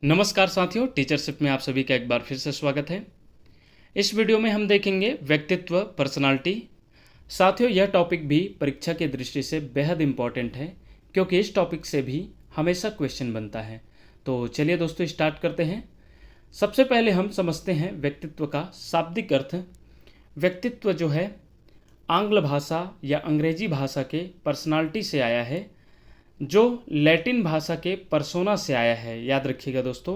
नमस्कार साथियों, टीचरशिप में आप सभी का एक बार फिर से स्वागत है। इस वीडियो में हम देखेंगे व्यक्तित्व, पर्सनालिटी। साथियों, यह टॉपिक भी परीक्षा की दृष्टि से बेहद इम्पॉर्टेंट है क्योंकि इस टॉपिक से भी हमेशा क्वेश्चन बनता है। तो चलिए दोस्तों, स्टार्ट करते हैं। सबसे पहले हम समझते हैं व्यक्तित्व का शाब्दिक अर्थ। व्यक्तित्व जो है आंग्ल भाषा या अंग्रेजी भाषा के पर्सनालिटी से आया है, जो लैटिन भाषा के पर्सोना से आया है। याद रखिएगा दोस्तों,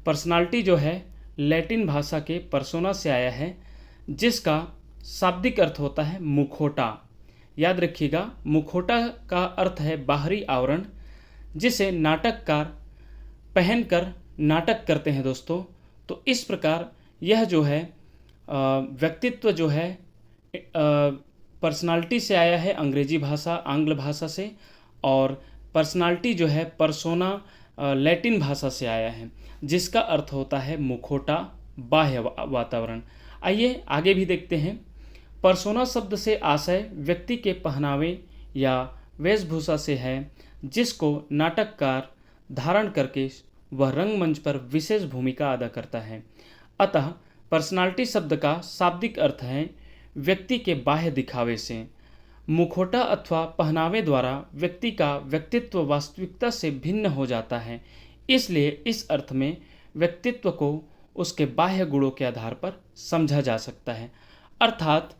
पर्सनालिटी जो है लैटिन भाषा के पर्सोना से आया है, जिसका शाब्दिक अर्थ होता है मुखौटा। याद रखिएगा, मुखौटा का अर्थ है बाहरी आवरण, जिसे नाटककार पहनकर नाटक करते हैं दोस्तों। तो इस प्रकार यह जो है व्यक्तित्व जो है पर्सनालिटी से आया है, अंग्रेजी भाषा आंग्ल भाषा से, और पर्सनालिटी जो है पर्सोना लैटिन भाषा से आया है, जिसका अर्थ होता है मुखौटा, बाह्य वातावरण। आइए आगे भी देखते हैं। पर्सोना शब्द से आशय व्यक्ति के पहनावे या वेशभूषा से है, जिसको नाटककार धारण करके वह रंगमंच पर विशेष भूमिका अदा करता है। अतः पर्सनालिटी शब्द का शाब्दिक अर्थ है व्यक्ति के बाह्य दिखावे से। मुखौटा अथवा पहनावे द्वारा व्यक्ति का व्यक्तित्व वास्तविकता से भिन्न हो जाता है, इसलिए इस अर्थ में व्यक्तित्व को उसके बाह्य गुणों के आधार पर समझा जा सकता है। अर्थात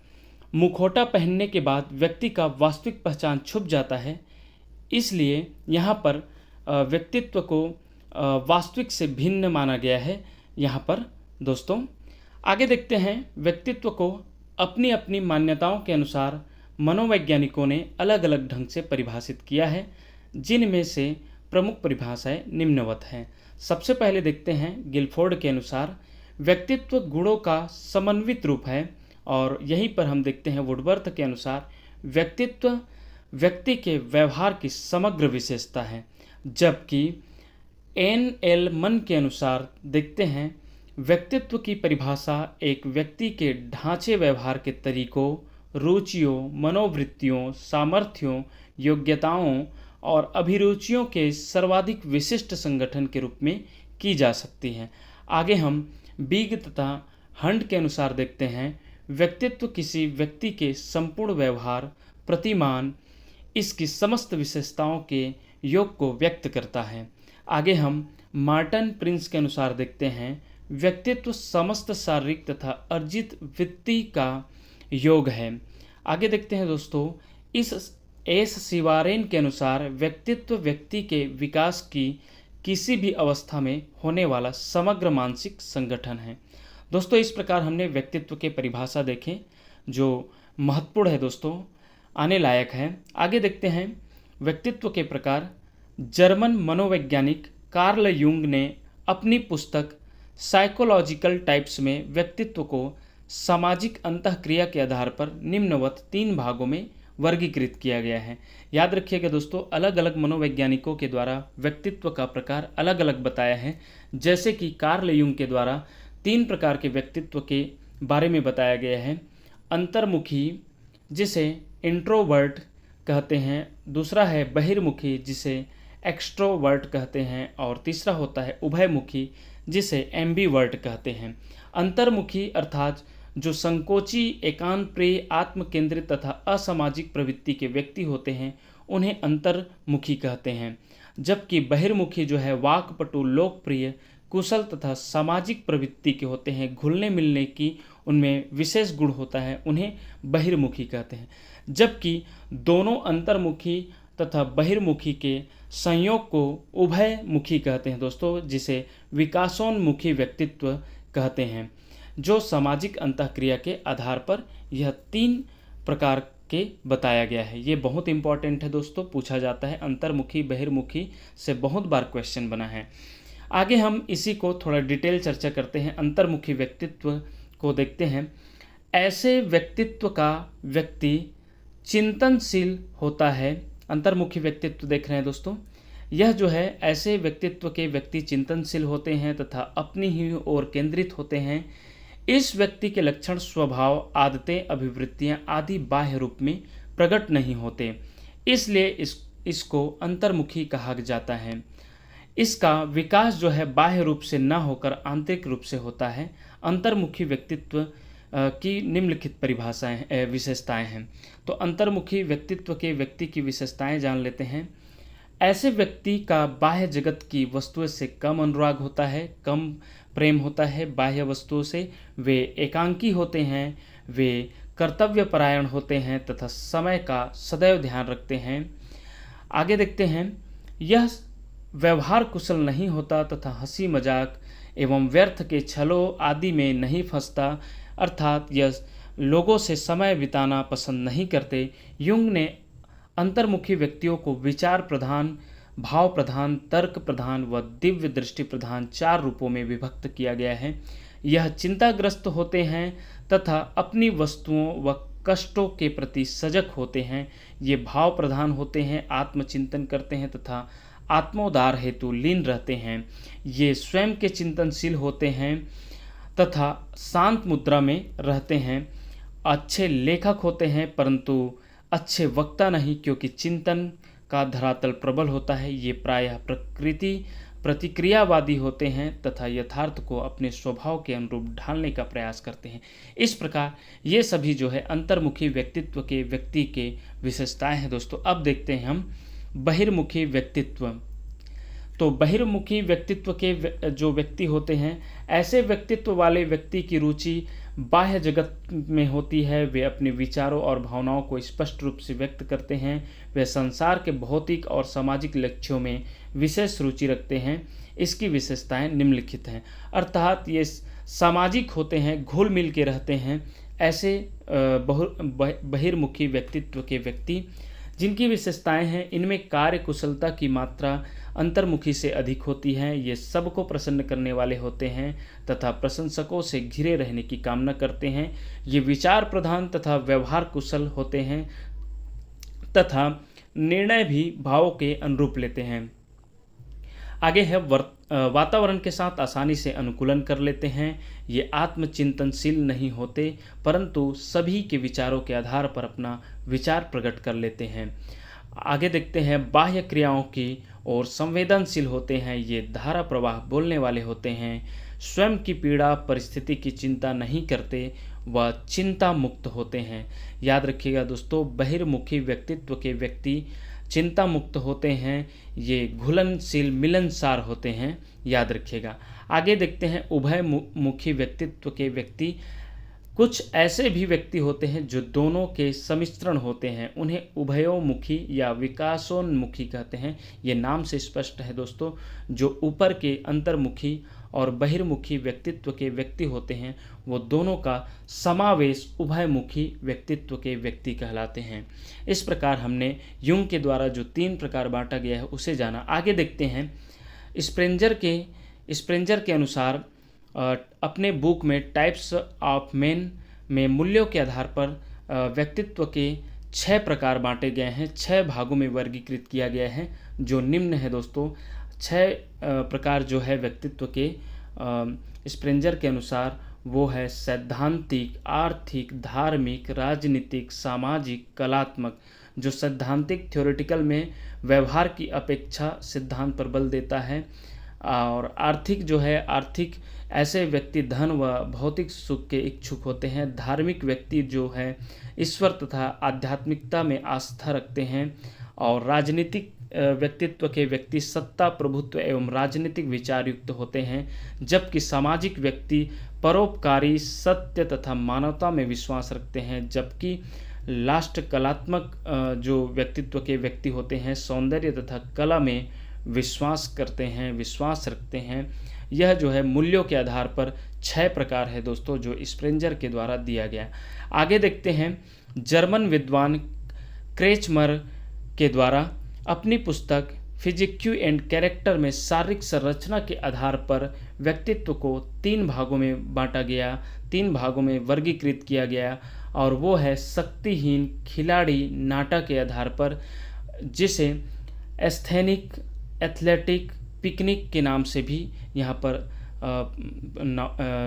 मुखौटा पहनने के बाद व्यक्ति का वास्तविक पहचान छुप जाता है, इसलिए यहाँ पर व्यक्तित्व को वास्तविक से भिन्न माना गया है यहाँ पर दोस्तों। आगे देखते हैं। व्यक्तित्व को अपनी अपनी मान्यताओं के अनुसार मनोवैज्ञानिकों ने अलग अलग ढंग से परिभाषित किया है, जिनमें से प्रमुख परिभाषाएं निम्नवत हैं। सबसे पहले देखते हैं, गिलफोर्ड के अनुसार व्यक्तित्व गुणों का समन्वित रूप है, और यहीं पर हम देखते हैं वुडवर्थ के अनुसार व्यक्तित्व व्यक्ति के व्यवहार की समग्र विशेषता है। जबकि एन.एल. मन के अनुसार देखते हैं व्यक्तित्व की परिभाषा एक व्यक्ति के ढांचे, व्यवहार के तरीकों, रुचियों, मनोवृत्तियों, सामर्थ्यों, योग्यताओं और अभिरुचियों के सर्वाधिक विशिष्ट संगठन के रूप में की जा सकती है। आगे हम बिग तथा हंट के अनुसार देखते हैं व्यक्तित्व किसी व्यक्ति के संपूर्ण व्यवहार, प्रतिमान, इसकी समस्त विशेषताओं के योग को व्यक्त करता है। आगे हम मार्टन प्रिंस के अनुसार देखते हैं व्यक्तित्व समस्त शारीरिक तथा अर्जित वृत्ति का योग है। आगे देखते हैं दोस्तों, इस एस शिवारेन के अनुसार व्यक्तित्व व्यक्ति के विकास की किसी भी अवस्था में होने वाला समग्र मानसिक संगठन है। दोस्तों, इस प्रकार हमने व्यक्तित्व के परिभाषा देखें, जो महत्वपूर्ण है दोस्तों, आने लायक है। आगे देखते हैं व्यक्तित्व के प्रकार। जर्मन मनोवैज्ञानिक कार्ल यूंग ने अपनी पुस्तक साइकोलॉजिकल टाइप्स में व्यक्तित्व को सामाजिक अंतःक्रिया के आधार पर निम्नवत 3 भागों में वर्गीकृत किया गया है। याद रखिएगा दोस्तों, अलग अलग मनोवैज्ञानिकों के द्वारा व्यक्तित्व का प्रकार अलग अलग बताया है। जैसे कि कार्ल यूंग के द्वारा 3 प्रकार के व्यक्तित्व के बारे में बताया गया है। अंतर्मुखी, जिसे इंट्रोवर्ट कहते हैं, दूसरा है बहिर्मुखी, जिसे एक्सट्रोवर्ट कहते हैं, और तीसरा होता है उभयमुखी, जिसे एम्बीवर्ट कहते हैं। अंतर्मुखी अर्थात जो संकोची, एकांत प्रिय, आत्मकेंद्रित तथा असामाजिक प्रवृत्ति के व्यक्ति होते हैं, उन्हें अंतर्मुखी कहते हैं। जबकि बहिर्मुखी जो है वाक्पटु, लोकप्रिय, कुशल तथा सामाजिक प्रवृत्ति के होते हैं, घुलने मिलने की उनमें विशेष गुण होता है, उन्हें बहिर्मुखी कहते हैं। जबकि दोनों अंतर्मुखी तथा बहिर्मुखी के संयोग को उभयमुखी कहते हैं दोस्तों, जिसे विकासोन्मुखी व्यक्तित्व कहते हैं, जो सामाजिक अंतःक्रिया के आधार पर यह 3 प्रकार के बताया गया है। ये बहुत इंपॉर्टेंट है दोस्तों, पूछा जाता है। अंतर्मुखी बहिर्मुखी से बहुत बार क्वेश्चन बना है। आगे हम इसी को थोड़ा डिटेल चर्चा करते हैं। अंतर्मुखी व्यक्तित्व को देखते हैं। ऐसे व्यक्तित्व का व्यक्ति चिंतनशील होता है। अंतर्मुखी व्यक्तित्व देख रहे हैं दोस्तों, यह जो है ऐसे व्यक्तित्व के व्यक्ति चिंतनशील होते हैं तथा अपनी ही ओर केंद्रित होते हैं। इस व्यक्ति के लक्षण, स्वभाव, आदतें, अभिवृत्तियां आदि बाह्य रूप में प्रकट नहीं होते, इसलिए इसको अंतर्मुखी कहा जाता है। इसका विकास जो है बाह्य रूप से न होकर आंतरिक रूप से होता है। अंतर्मुखी व्यक्तित्व की निम्नलिखित परिभाषाएं विशेषताएं हैं। तो अंतर्मुखी व्यक्तित्व के व्यक्ति की विशेषताएं जान लेते हैं। ऐसे व्यक्ति का बाह्य जगत की वस्तुओं से कम अनुराग होता है, कम प्रेम होता है बाह्य वस्तुओं से। वे एकांकी होते हैं, वे कर्तव्यपरायण होते हैं तथा समय का सदैव ध्यान रखते हैं। आगे देखते हैं, यह व्यवहार कुशल नहीं होता तथा हंसी मजाक एवं व्यर्थ के छलों आदि में नहीं फंसता, अर्थात यह लोगों से समय बिताना पसंद नहीं करते। युंग ने अंतर्मुखी व्यक्तियों को विचार प्रधान, भाव प्रधान, तर्क प्रधान व दिव्य दृष्टि प्रधान 4 रूपों में विभक्त किया गया है। यह चिंताग्रस्त होते हैं तथा अपनी वस्तुओं व कष्टों के प्रति सजग होते हैं। ये भाव प्रधान होते हैं, आत्मचिंतन करते हैं तथा आत्मोद्धार हेतु लीन रहते हैं। ये स्वयं के चिंतनशील होते हैं तथा शांत मुद्रा में रहते हैं। अच्छे लेखक होते हैं परंतु अच्छे वक्ता नहीं, क्योंकि चिंतन का धरातल प्रबल होता है। ये प्रायः प्रतिक्रियावादी होते हैं तथा यथार्थ को अपने स्वभाव के अनुरूप ढालने का प्रयास करते हैं। इस प्रकार ये सभी जो है अंतर्मुखी व्यक्तित्व के व्यक्ति के विशेषताएं हैं दोस्तों। अब देखते हैं हम बहिर्मुखी व्यक्तित्व। तो बहिर्मुखी व्यक्तित्व के जो व्यक्ति होते हैं, ऐसे व्यक्तित्व वाले व्यक्ति की रुचि बाह्य जगत में होती है। वे अपने विचारों और भावनाओं को स्पष्ट रूप से व्यक्त करते हैं। वे संसार के भौतिक और सामाजिक लक्ष्यों में विशेष रुचि रखते हैं। इसकी विशेषताएं निम्नलिखित हैं, अर्थात ये सामाजिक होते हैं, घुल मिल के रहते हैं। ऐसे बहिर्मुखी व्यक्तित्व के व्यक्ति जिनकी विशेषताएं हैं, इनमें कार्य कुशलता की मात्रा अंतर्मुखी से अधिक होती है। ये सबको प्रसन्न करने वाले होते हैं तथा प्रशंसकों से घिरे रहने की कामना करते हैं। ये विचार प्रधान तथा व्यवहार कुशल होते हैं तथा निर्णय भी भावों के अनुरूप लेते हैं। आगे है वातावरण के साथ आसानी से अनुकूलन कर लेते हैं। ये आत्मचिंतनशील नहीं होते परंतु सभी के विचारों के आधार पर अपना विचार प्रकट कर लेते हैं। आगे देखते हैं, बाह्य क्रियाओं की ओर संवेदनशील होते हैं। ये धारा प्रवाह बोलने वाले होते हैं। स्वयं की पीड़ा परिस्थिति की चिंता नहीं करते व चिंता मुक्त होते हैं। याद रखिएगा दोस्तों, बहिर्मुखी व्यक्तित्व के व्यक्ति चिंता मुक्त होते हैं। ये घुलनशील मिलनसार होते हैं, याद रखिएगा। आगे देखते हैं, उभयमुखी व्यक्तित्व के व्यक्ति कुछ ऐसे भी व्यक्ति होते हैं जो दोनों के सम्मिश्रण होते हैं। उन्हें उभयोमुखी या विकासोन्मुखी कहते हैं। ये नाम से स्पष्ट है दोस्तों। जो ऊपर के अंतर्मुखी और बहिर्मुखी व्यक्तित्व के व्यक्ति होते हैं, वो दोनों का समावेश उभयमुखी व्यक्तित्व के व्यक्ति कहलाते हैं। इस प्रकार हमने युंग के द्वारा जो 3 प्रकार बांटा गया है उसे जाना। आगे देखते हैं, स्प्रेंजर के अनुसार अपने बुक में टाइप्स ऑफ मेन में मूल्यों के आधार पर व्यक्तित्व के 6 प्रकार बांटे गए हैं, 6 भागों में वर्गीकृत किया गया है, जो निम्न है दोस्तों। 6 प्रकार जो है व्यक्तित्व के स्प्रेंजर के अनुसार वो है सैद्धांतिक, आर्थिक, धार्मिक, राजनीतिक, सामाजिक, कलात्मक। जो सैद्धांतिक थ्योरेटिकल में व्यवहार की अपेक्षा सिद्धांत पर बल देता है, और आर्थिक जो है, आर्थिक ऐसे व्यक्ति धन व भौतिक सुख के इच्छुक होते हैं। धार्मिक व्यक्ति जो है ईश्वर तथा आध्यात्मिकता में आस्था रखते हैं। और राजनीतिक व्यक्तित्व के व्यक्ति सत्ता, प्रभुत्व एवं राजनीतिक विचार युक्त होते हैं। जबकि सामाजिक व्यक्ति परोपकारी, सत्य तथा मानवता में विश्वास रखते हैं। जबकि लास्ट कलात्मक जो व्यक्तित्व के व्यक्ति होते हैं, सौंदर्य तथा कला में विश्वास रखते हैं। यह जो है मूल्यों के आधार पर 6 प्रकार है दोस्तों, जो स्प्रेंजर के द्वारा दिया गया। आगे देखते हैं, जर्मन विद्वान क्रेचमर के द्वारा अपनी पुस्तक फिजिक्यू एंड कैरेक्टर में शारीरिक संरचना के आधार पर व्यक्तित्व को 3 भागों में बांटा गया, 3 भागों में वर्गीकृत किया गया। और वो है शक्तिहीन, खिलाड़ी, नाटक के आधार पर, जिसे एस्थेनिक, एथलेटिक, पिकनिक के नाम से भी यहाँ पर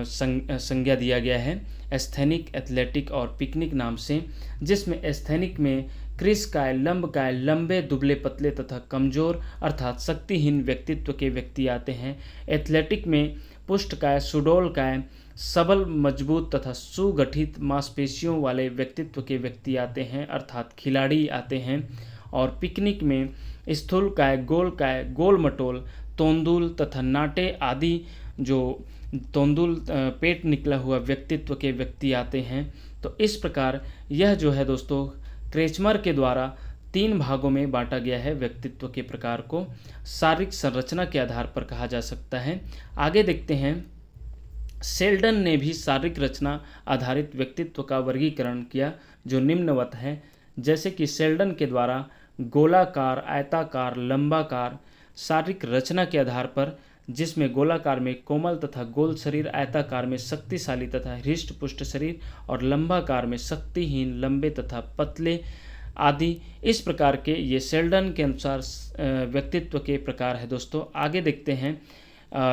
संज्ञा दिया गया है। एस्थेनिक, एथलेटिक और पिकनिक नाम से, जिसमें एस्थेनिक में कृशकाय, लंबकाय, लंबे, दुबले पतले तथा कमजोर अर्थात शक्तिहीन व्यक्तित्व के व्यक्ति आते हैं। एथलेटिक में पुष्टकाय, सुडौलकाय, सबल, मजबूत तथा सुगठित मांसपेशियों वाले व्यक्तित्व के व्यक्ति आते हैं अर्थात खिलाड़ी आते हैं। और पिकनिक में स्थूलकाय, गोलकाय, गोल मटोल, तोंदुल तथा नाटे आदि जो तोंदुल पेट निकला हुआ व्यक्तित्व के व्यक्ति आते हैं। तो इस प्रकार यह जो है दोस्तों क्रेचमर के द्वारा 3 भागों में बांटा गया है व्यक्तित्व के प्रकार को, शारीरिक संरचना के आधार पर कहा जा सकता है। आगे देखते हैं, शेल्डन ने भी शारीरिक रचना आधारित व्यक्तित्व का वर्गीकरण किया जो निम्नवत है। जैसे कि शेल्डन के द्वारा गोलाकार, आयताकार, लंबाकार शारीरिक रचना के आधार पर, जिसमें गोलाकार में कोमल तथा गोल शरीर, आयताकार में शक्तिशाली तथा हृष्ट पुष्ट शरीर और लंबाकार में शक्तिहीन, लंबे तथा पतले आदि, इस प्रकार के ये शेल्डन के अनुसार व्यक्तित्व के प्रकार है दोस्तों। आगे देखते हैं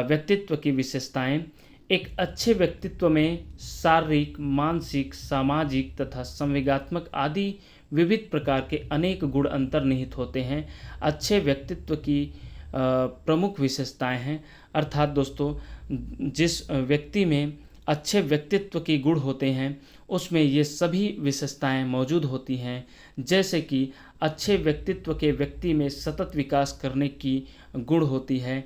व्यक्तित्व की विशेषताएं। एक अच्छे व्यक्तित्व में शारीरिक, मानसिक, सामाजिक तथा संवेगात्मक आदि विविध प्रकार के अनेक गुण अंतर्निहित होते हैं। अच्छे व्यक्तित्व की प्रमुख विशेषताएं हैं, अर्थात दोस्तों जिस व्यक्ति में अच्छे व्यक्तित्व के गुण होते हैं उसमें ये सभी विशेषताएं मौजूद होती हैं। जैसे कि अच्छे व्यक्तित्व के व्यक्ति में सतत विकास करने की गुण होती है,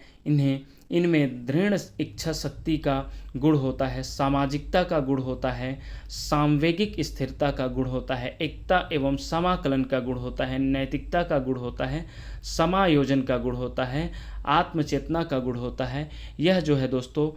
इनमें दृढ़ इच्छा शक्ति का गुण होता है, सामाजिकता का गुण होता है, सांवेगिक स्थिरता का गुण होता है, एकता एवं समाकलन का गुण होता है, नैतिकता का गुण होता है, समायोजन का गुण होता है, आत्मचेतना का गुण होता है। यह जो है दोस्तों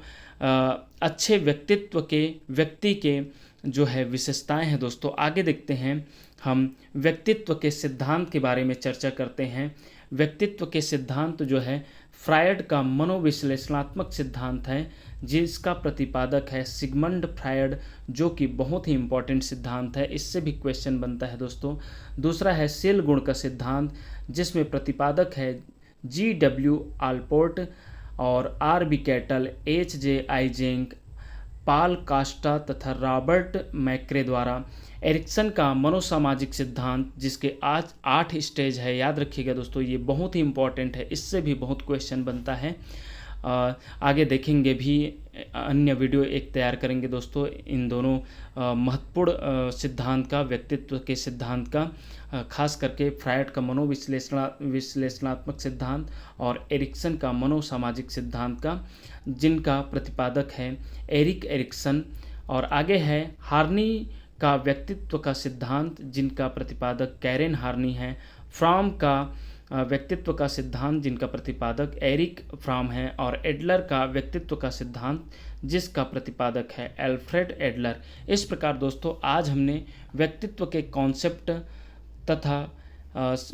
अच्छे व्यक्तित्व के व्यक्ति के जो है विशेषताएं हैं दोस्तों। आगे देखते हैं, हम व्यक्तित्व के सिद्धांत के बारे में चर्चा करते हैं। व्यक्तित्व के सिद्धांत जो है फ्रायड का मनोविश्लेषणात्मक सिद्धांत है, जिसका प्रतिपादक है सिगमंड फ्रायड, जो कि बहुत ही इम्पोर्टेंट सिद्धांत है, इससे भी क्वेश्चन बनता है दोस्तों। दूसरा है सेल गुण का सिद्धांत, जिसमें प्रतिपादक है G.W. आलपोर्ट और R.B. Cattle, H.J. आइजेंक, पाल कास्टा तथा रॉबर्ट मैक्रे द्वारा। एरिक्सन का मनोसामाजिक सिद्धांत, जिसके आज 8 स्टेज है, याद रखिएगा दोस्तों, ये बहुत ही इम्पॉर्टेंट है, इससे भी बहुत क्वेश्चन बनता है। आगे देखेंगे भी, अन्य वीडियो एक तैयार करेंगे दोस्तों इन दोनों महत्वपूर्ण सिद्धांत का, व्यक्तित्व के सिद्धांत का, खास करके फ्रायड का विश्लेषणात्मक सिद्धांत और एरिक्सन का मनोसामाजिक सिद्धांत का, जिनका प्रतिपादक है एरिक एरिक्सन। और आगे है हार्नी का व्यक्तित्व का सिद्धांत, जिनका प्रतिपादक कैरेन हार्नी है। फ्रॉम का व्यक्तित्व का सिद्धांत, जिनका प्रतिपादक एरिक फ्रॉम है। और एडलर का व्यक्तित्व का सिद्धांत, जिसका प्रतिपादक है एल्फ्रेड एडलर। इस प्रकार दोस्तों आज हमने व्यक्तित्व के कॉन्सेप्ट तथा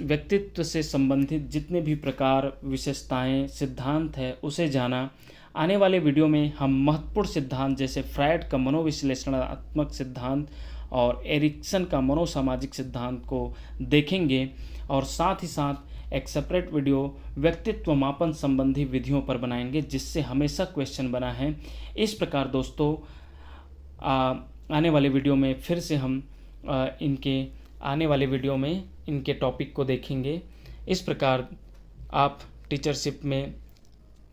व्यक्तित्व से संबंधित जितने भी प्रकार, विशेषताएं, सिद्धांत है उसे जाना। आने वाले वीडियो में हम महत्वपूर्ण सिद्धांत जैसे फ्रायड का मनोविश्लेषणात्मक सिद्धांत और एरिक्सन का मनोसामाजिक सिद्धांत को देखेंगे, और साथ ही साथ एक सेपरेट वीडियो व्यक्तित्व मापन संबंधी विधियों पर बनाएंगे, जिससे हमेशा क्वेश्चन बना है। इस प्रकार दोस्तों आने वाले वीडियो में फिर से हम इनके टॉपिक को देखेंगे। इस प्रकार आप टीचरशिप में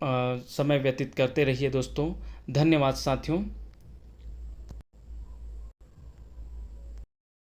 समय व्यतीत करते रहिए दोस्तों। धन्यवाद साथियों।